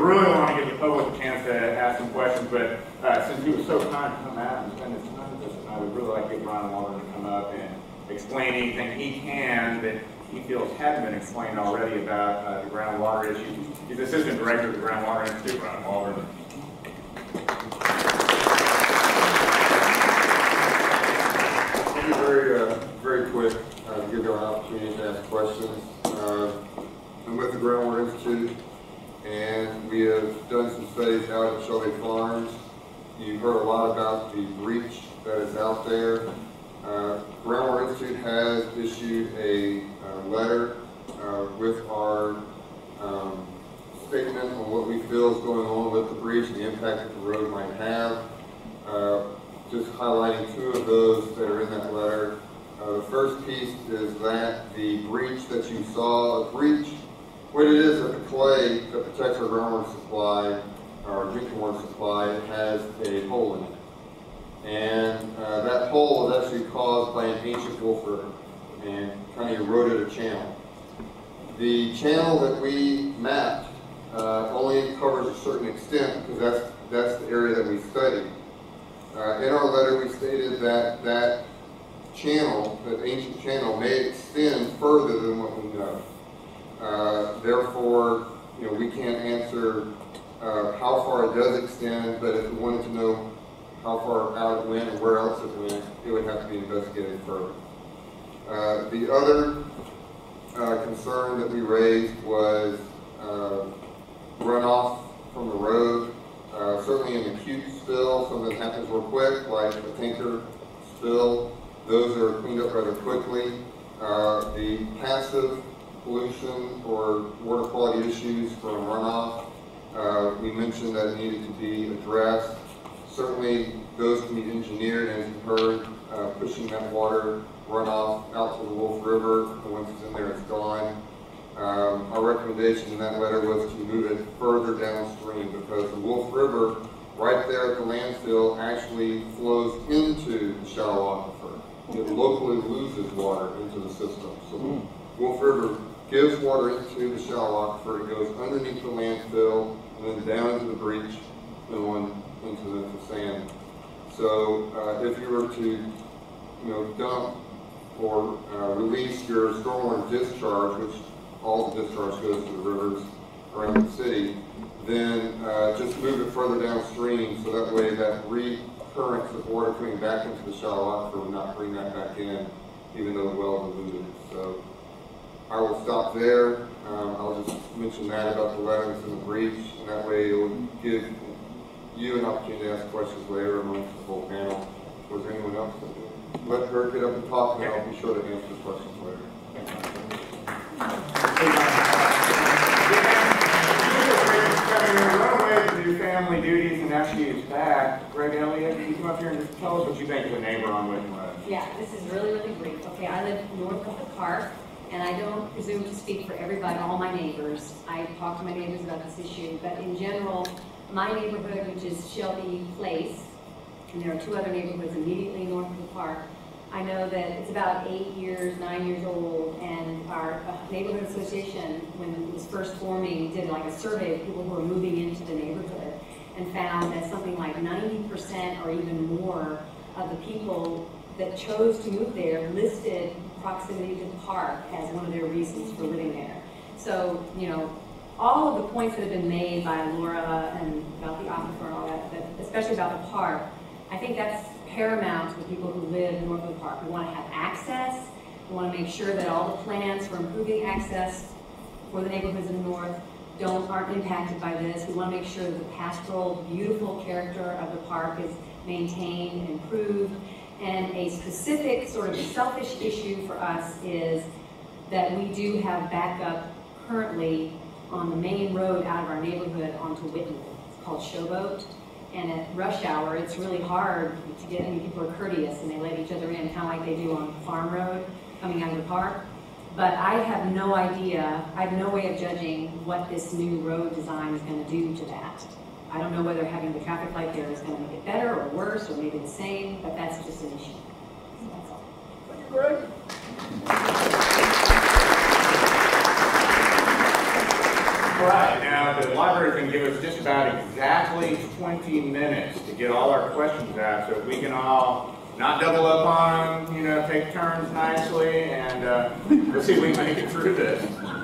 really want to give the public a chance to ask some questions, but since he was so kind to come out and spend his time with us, I would really like to get Brian Walden to come up and explain anything he can that he feels hadn't been explained already about the groundwater issues. He's Assistant Director of the Groundwater Institute, Brian Walden. I'll be very quick to give you an opportunity to ask questions. I'm with the Groundwater Institute, and we have done some studies out at Shelby Farms. You've heard a lot about the breach that is out there. Groundwater Institute has issued a letter with our statement on what we feel is going on with the breach and the impact that the road might have. Just highlighting two of those that are in that letter. The first piece is that the breach that you saw, what it is that the clay that protects our groundwater supply, our drinking water supply, has a hole in it. And that hole is actually caused by an ancient wolf river and kind of eroded a channel. The channel that we mapped only covers a certain extent because that's the area that we studied. In our letter we stated that that channel, that ancient channel, may extend further than what we know. Therefore, we can't answer how far it does extend, but if we wanted to know how far out it went and where else it went, it would have to be investigated further. The other concern that we raised was runoff from the road. Certainly an acute spill, something that happens real quick, like a tanker spill, those are cleaned up rather quickly. The passive pollution or water quality issues from runoff, we mentioned that it needed to be addressed. Certainly those can be engineered, and as you've heard, pushing that water runoff out to the Wolf River, and once it's in there, it's gone. Our recommendation in that letter was to move it further downstream because the Wolf River, right there at the landfill, actually flows into the shallow aquifer. It locally loses water into the system. So the Wolf River gives water into the shallow aquifer, it goes underneath the landfill, and then down into the breach, and on into the sand. So if you were to dump or release your stormwater discharge, which all the discharge goes to the rivers around the city, then just move it further downstream so that way that recurrence of water coming back into the shallow aquifer would not bring that back in, even though the well is diluted. So I will stop there. I'll just mention that about the lettings and the breach, and that way it will give you an opportunity to ask questions later amongst the whole panel. Was there anyone else? Let her get up and talk, and I'll be sure to answer questions later. Run away to do family duties, and now she is back. Greg Elliott, can you come up here and just tell us what you think of the neighbor on Whitman Road? Yeah, this is really, really brief. Okay, I live north of the park, and I don't presume to speak for everybody, all my neighbors. I talk to my neighbors about this issue, but in general, my neighborhood, which is Shelby Place, and there are two other neighborhoods immediately north of the park, I know that it's about 9 years old, and our neighborhood association, when it was first forming, did like a survey of people who were moving into the neighborhood and found that something like 90% or even more of the people that chose to move there listed proximity to the park as one of their reasons for living there. So, all of the points that have been made by Laura and about the aquifer and all that, but especially about the park, I think that's paramount to the people who live north of the park. We want to have access. We want to make sure that all the plans for improving access for the neighborhoods in the north aren't impacted by this. We want to make sure that the pastoral, beautiful character of the park is maintained and improved. And a specific sort of selfish issue for us is that we do have backup currently on the main road out of our neighborhood onto Whitman. It's called Showboat. And at rush hour, it's really hard to get, people are courteous and they let each other in, kind of like they do on Farm Road coming out of the park. But I have no idea, I have no way of judging what this new road design is going to do to that. I don't know whether having the traffic light there is going to make it better or worse or maybe the same, but that's just an issue. So that's all. Thank you, Greg. All right, now the library can give us just about exactly 20 minutes to get all our questions out, so if we can all not double up on them, take turns nicely, and we'll see if we can make it through this.